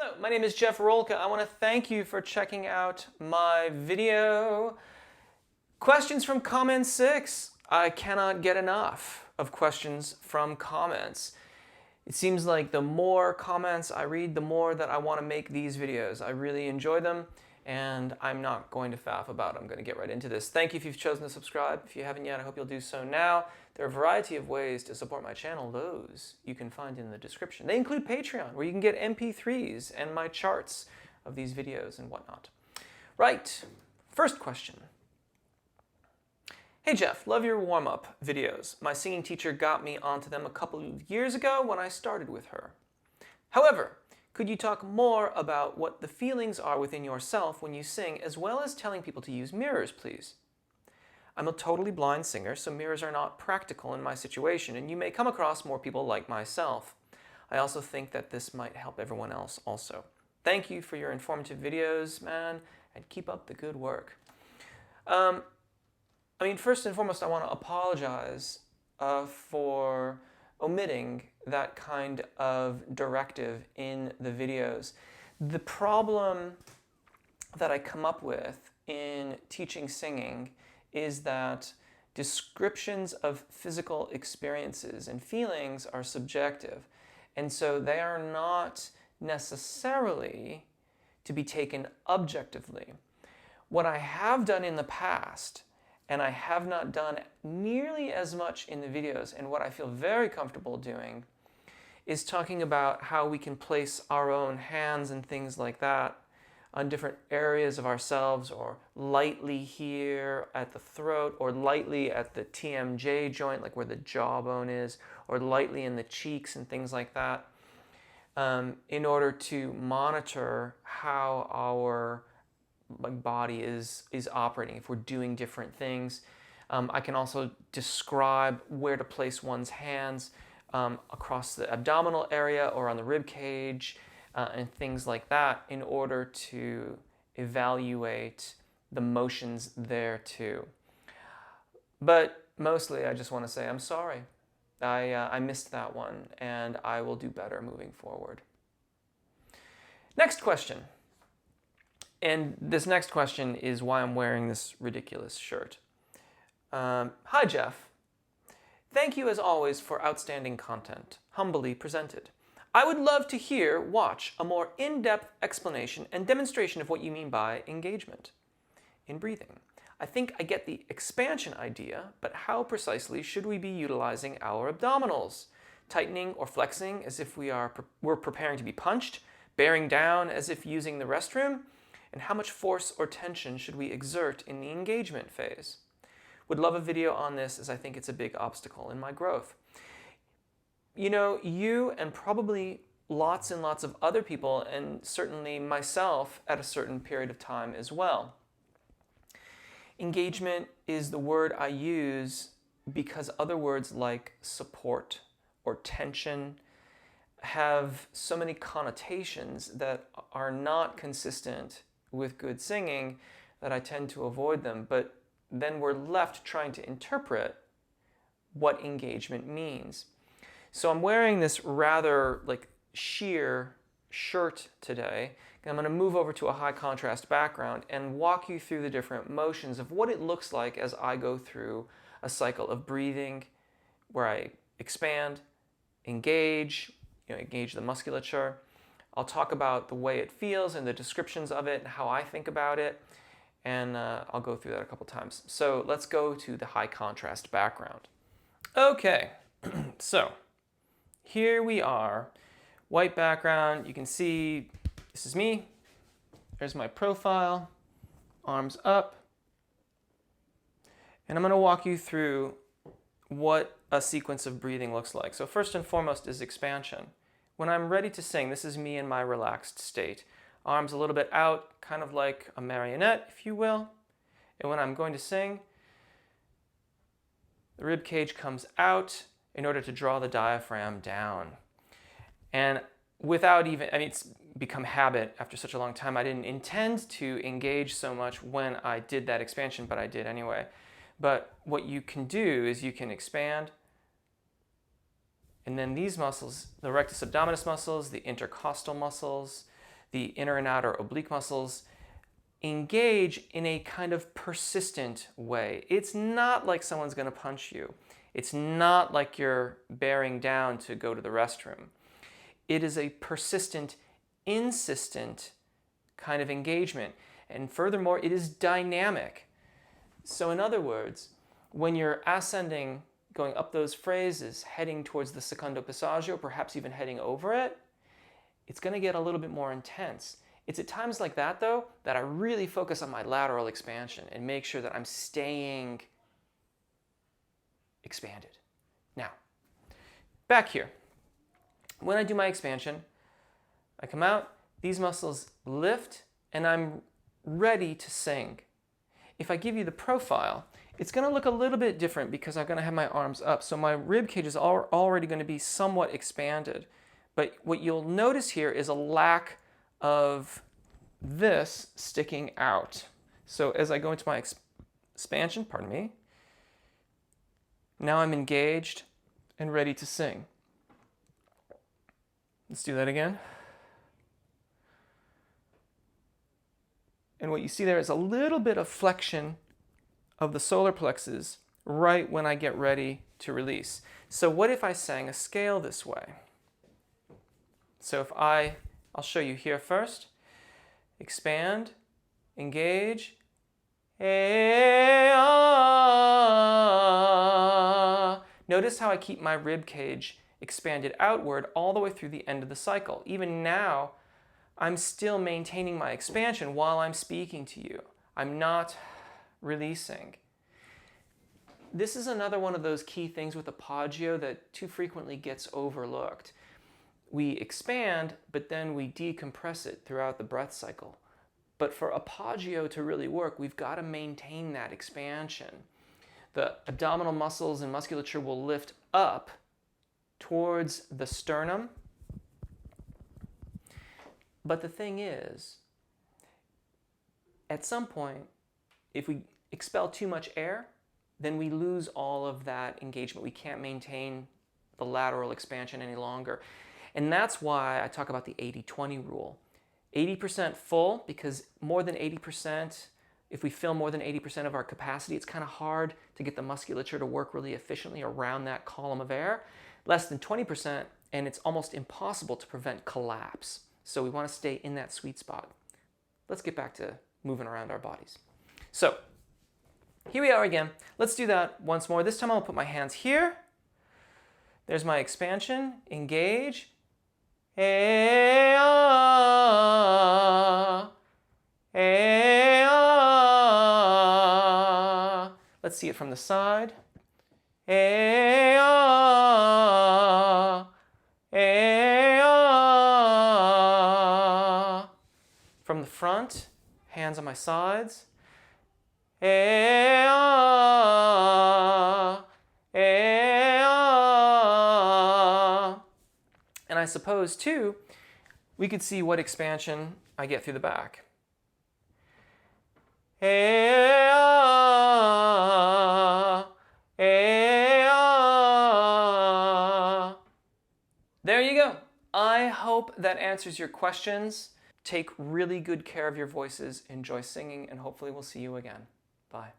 Hello, my name is Jeff Rolka. I want to thank you for checking out my video. Questions from comment 6. I cannot get enough of questions from comments. It seems like the more comments I read, the more that I want to make these videos. I really enjoy them, and I'm not going to faff about it. I'm going to get right into this. Thank you if you've chosen to subscribe. If you haven't yet, I hope you'll do so now. There are a variety of ways to support my channel. Those you can find in the description. They include Patreon, where you can get MP3s and my charts of these videos and whatnot. Right, first question. Hey Jeff, love your warm-up videos. My singing teacher got me onto them a couple of years ago when I started with her. However, could you talk more about what the feelings are within yourself when you sing, as well as telling people to use mirrors, please? I'm a totally blind singer, so mirrors are not practical in my situation, and you may come across more people like myself. I also think that this might help everyone else also. Thank you for your informative videos, man, and keep up the good work. First and foremost, I want to apologize for omitting that kind of directive in the videos. The problem that I come up with in teaching singing is that descriptions of physical experiences and feelings are subjective, and so they are not necessarily to be taken objectively. What I have done in the past, and I have not done nearly as much in the videos, and what I feel very comfortable doing, is talking about how we can place our own hands and things like that on different areas of ourselves, or lightly here at the throat, or lightly at the TMJ joint, like where the jawbone is, or lightly in the cheeks and things like that, in order to monitor how our body is operating, if we're doing different things. I can also describe where to place one's hands across the abdominal area or on the rib cage, and things like that, in order to evaluate the motions there too. But mostly I just want to say I'm sorry. I missed that one, and I will do better moving forward. Next question. And this next question is why I'm wearing this ridiculous shirt. Hi Jeff. Thank you as always for outstanding content, humbly presented. I would love to watch a more in-depth explanation and demonstration of what you mean by engagement in breathing. I think I get the expansion idea, but how precisely should we be utilizing our abdominals? Tightening or flexing as if we're preparing to be punched, bearing down as if using the restroom, and how much force or tension should we exert in the engagement phase? Would love a video on this, as I think it's a big obstacle in my growth. You know, you and probably lots and lots of other people, and certainly myself at a certain period of time as well. Engagement is the word I use because other words like support or tension have so many connotations that are not consistent with good singing that I tend to avoid them. But then we're left trying to interpret what engagement means. So I'm wearing this rather sheer shirt today, and I'm going to move over to a high contrast background and walk you through the different motions of what it looks like as I go through a cycle of breathing where I expand, engage the musculature. I'll talk about the way it feels and the descriptions of it and how I think about it, and I'll go through that a couple times. So let's go to the high contrast background. Okay, so here we are, white background. You can see this is me. There's my profile, arms up. And I'm going to walk you through what a sequence of breathing looks like. So first and foremost is expansion. When I'm ready to sing, this is me in my relaxed state. Arms a little bit out, kind of like a marionette, if you will. And when I'm going to sing, the rib cage comes out in order to draw the diaphragm down. And without even, it's become habit after such a long time. I didn't intend to engage so much when I did that expansion, but I did anyway. But what you can do is you can expand, and then these muscles, the rectus abdominis muscles, the intercostal muscles, the inner and outer oblique muscles engage in a kind of persistent way. It's not like someone's going to punch you. It's not like you're bearing down to go to the restroom. It is a persistent, insistent kind of engagement. And furthermore, it is dynamic. So in other words, when you're ascending, going up those phrases, heading towards the secondo passaggio, perhaps even heading over it, it's going to get a little bit more intense. It's at times like that, though, that I really focus on my lateral expansion and make sure that I'm staying expanded. Now, back here. When I do my expansion, I come out, these muscles lift, and I'm ready to sing. If I give you the profile, it's going to look a little bit different because I'm going to have my arms up. So my rib cage is already going to be somewhat expanded. But what you'll notice here is a lack of this sticking out. So as I go into my expansion, pardon me, now I'm engaged and ready to sing. Let's do that again. And what you see there is a little bit of flexion of the solar plexus right when I get ready to release. So what if I sang a scale this way? So if I'll show you here first. Expand, engage. Notice how I keep my rib cage expanded outward all the way through the end of the cycle. Even now, I'm still maintaining my expansion while I'm speaking to you. I'm not releasing. This is another one of those key things with Appoggio that too frequently gets overlooked. We expand, but then we decompress it throughout the breath cycle. But for Appoggio to really work, we've got to maintain that expansion. The abdominal muscles and musculature will lift up towards the sternum. But the thing is, at some point, if we expel too much air, then we lose all of that engagement. We can't maintain the lateral expansion any longer. And that's why I talk about the 80-20 rule. 80% full, because more than 80%, if we fill more than 80% of our capacity, it's kind of hard to get the musculature to work really efficiently around that column of air. Less than 20%, and it's almost impossible to prevent collapse. So we want to stay in that sweet spot. Let's get back to moving around our bodies. So here we are again. Let's do that once more. This time I'll put my hands here. There's my expansion, engage. Let's see it from the side. From the front, hands on my sides. And I suppose, too, we could see what expansion I get through the back. There you go. I hope that answers your questions. Take really good care of your voices, enjoy singing, and hopefully we'll see you again. Bye.